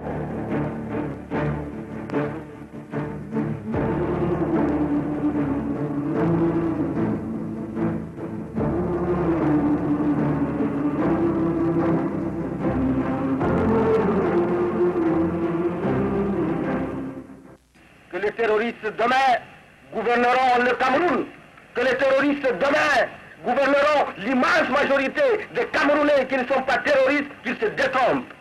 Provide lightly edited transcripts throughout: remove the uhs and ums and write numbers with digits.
Que les terroristes demain gouverneront le Cameroun, que les terroristes demain gouverneront l'immense majorité des Camerounais qui ne sont pas terroristes, qu'ils se détrompent.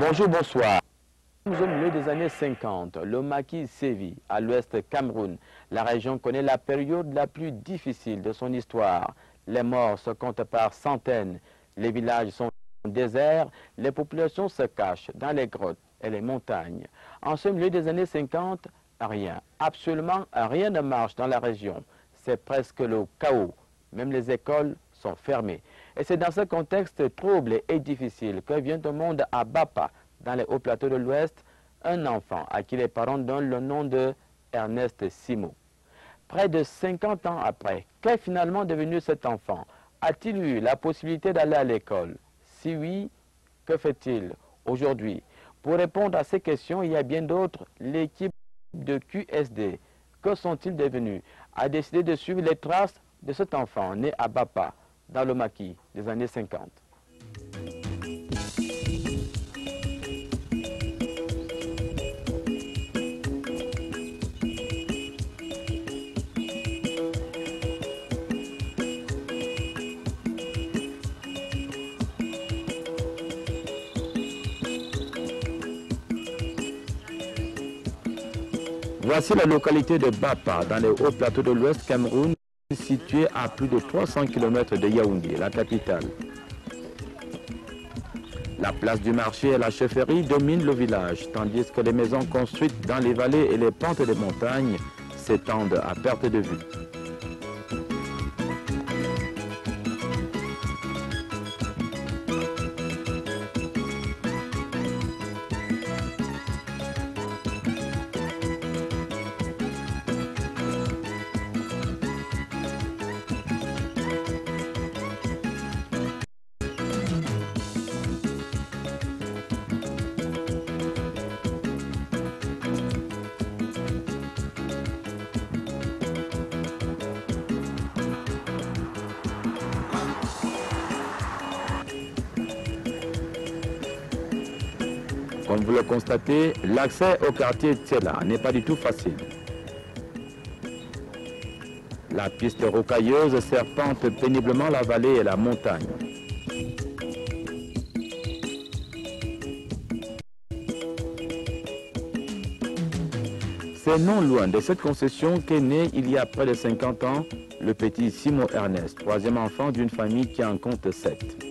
Bonjour, bonsoir. Nous sommes au milieu des années 50. Le maquis sévit à l'ouest Cameroun. La région connaît la période la plus difficile de son histoire. Les morts se comptent par centaines. Les villages sont déserts. Les populations se cachent dans les grottes et les montagnes. En ce milieu des années 50, rien, absolument rien ne marche dans la région. C'est presque le chaos. Même les écoles sont fermées. Et c'est dans ce contexte trouble et difficile que vient au monde à Bapa, dans les hauts plateaux de l'Ouest, un enfant à qui les parents donnent le nom de Ernest Simo. Près de 50 ans après, qu'est finalement devenu cet enfant? A-t-il eu la possibilité d'aller à l'école? Si oui, que fait-il aujourd'hui? Pour répondre à ces questions, il y a bien d'autres. L'équipe de QSD, que sont-ils devenus? A décidé de suivre les traces de cet enfant né à Bapa, dans le maquis des années 50. Voici la localité de Bapa, dans les hauts plateaux de l'Ouest Cameroun, située à plus de 300 km de Yaoundé, la capitale. La place du marché et la chefferie dominent le village, tandis que les maisons construites dans les vallées et les pentes des montagnes s'étendent à perte de vue. Comme vous le constatez, l'accès au quartier Tsela n'est pas du tout facile. La piste rocailleuse serpente péniblement la vallée et la montagne. C'est non loin de cette concession qu'est né il y a près de 50 ans le petit Simon Ernest, troisième enfant d'une famille qui en compte 7.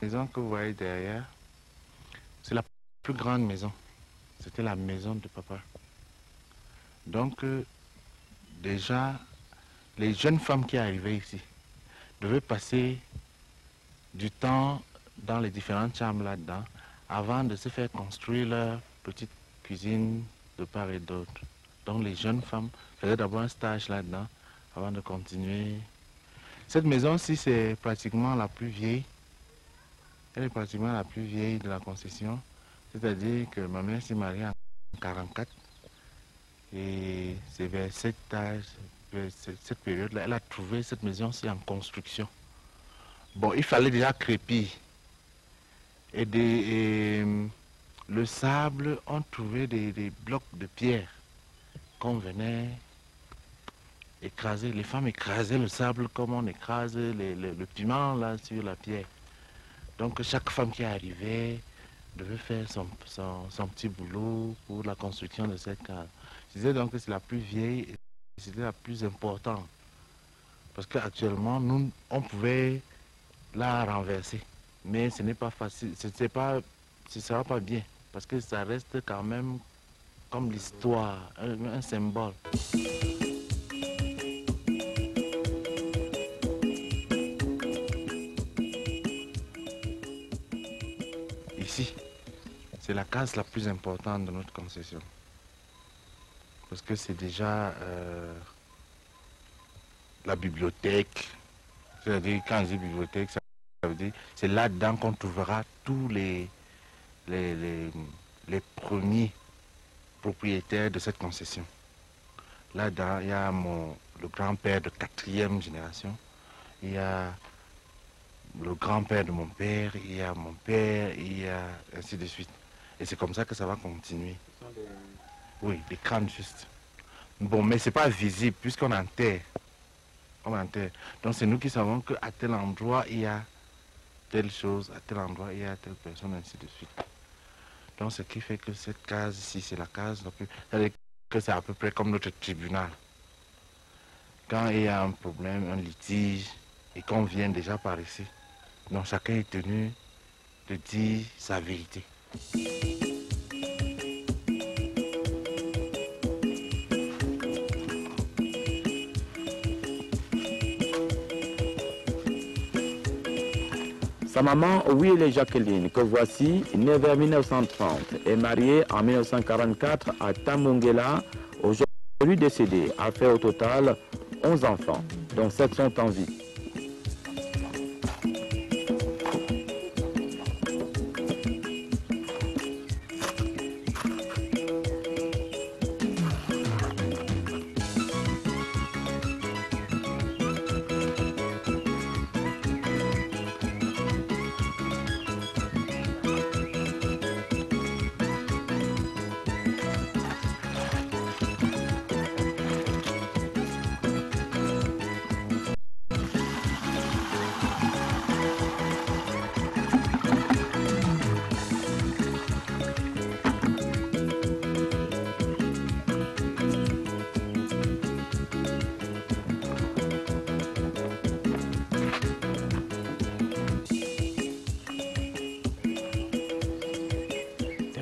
La maison que vous voyez derrière, c'est la plus grande maison. C'était la maison de papa. Donc, déjà, les jeunes femmes qui arrivaient ici devaient passer du temps dans les différentes chambres là-dedans avant de se faire construire leur petite cuisine de part et d'autre. Donc, les jeunes femmes faisaient d'abord un stage là-dedans avant de continuer. Cette maison-ci, c'est pratiquement la plus vieille. Elle est pratiquement la plus vieille de la concession, c'est-à-dire que ma mère s'est mariée en 1944 et c'est vers cette période-là, elle a trouvé cette maison-ci en construction. Bon, il fallait déjà crépir et le sable, on trouvait des blocs de pierre qu'on venait écraser. Les femmes écrasaient le sable comme on écrase le piment là sur la pierre. Donc chaque femme qui arrivait devait faire son petit boulot pour la construction de cette case. Je disais donc que c'est la plus vieille et c'était la plus importante. Parce qu'actuellement, nous, on pouvait l'a renversé. Mais ce n'est pas facile, ce ne sera pas bien, parce que ça reste quand même comme l'histoire, un symbole. Ici, c'est la case la plus importante de notre concession. Parce que c'est déjà la bibliothèque. C'est-à-dire, quand je dis bibliothèque, ça veut dire c'est là-dedans qu'on trouvera tous les premiers propriétaires de cette concession. Là-dedans, il y a le grand-père de 4e génération, il y a le grand-père de mon père, il y a mon père, il y a ainsi de suite. Et c'est comme ça que ça va continuer. Ce sont des... Oui, des crânes juste. Bon, mais c'est pas visible puisqu'on enterre. On enterre. Donc c'est nous qui savons qu'à tel endroit, il y a telle chose, à tel endroit, il y a telle personne, ainsi de suite. Donc ce qui fait que cette case ici, c'est la case, c'est-à-dire que c'est à peu près comme notre tribunal. Quand il y a un problème, un litige, et qu'on vient déjà par ici, donc chacun est tenu de dire sa vérité. Sa maman, Will Jacqueline, que voici, née vers 1930 et mariée en 1944 à Tamongela, aujourd'hui décédée, a fait au total 11 enfants, dont 7 sont en vie.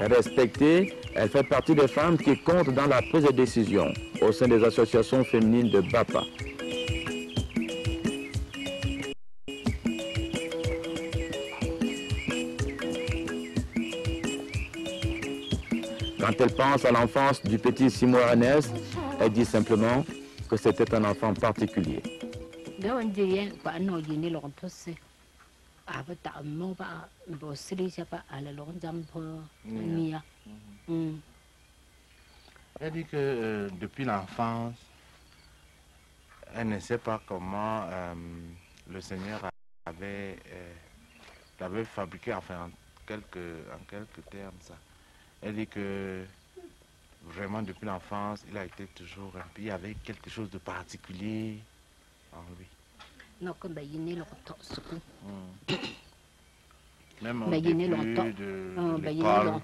Respectée, elle fait partie des femmes qui comptent dans la prise de décision au sein des associations féminines de Bapa. Quand elle pense à l'enfance du petit Simon Ernest, elle dit simplement que c'était un enfant particulier. Elle dit que depuis l'enfance, elle ne sait pas comment le Seigneur l'avait fabriqué, enfin en quelques termes ça. Elle dit que vraiment depuis l'enfance, il a été toujours un peu, il y avait quelque chose de particulier en lui. Même au début de l'école.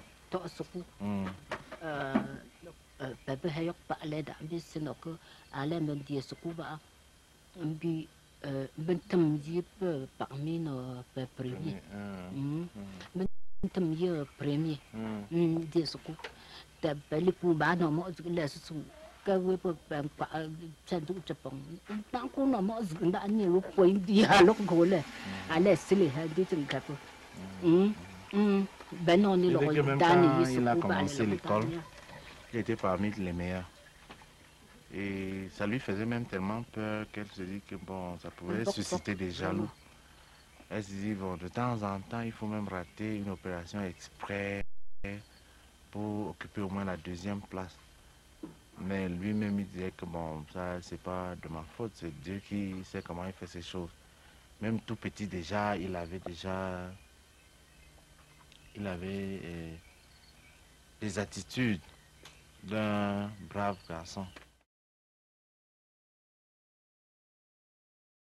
Même quand il a commencé l'école, il était parmi les meilleurs. Et ça lui faisait même tellement peur qu'elle se dit que bon, ça pouvait susciter des jaloux. Elle se dit, bon, de temps en temps, il faut même rater une opération exprès pour occuper au moins la 2e place. Mais lui-même, il disait que bon, ça, c'est pas de ma faute, c'est Dieu qui sait comment il fait ces choses. Même tout petit déjà, il avait des attitudes d'un brave garçon.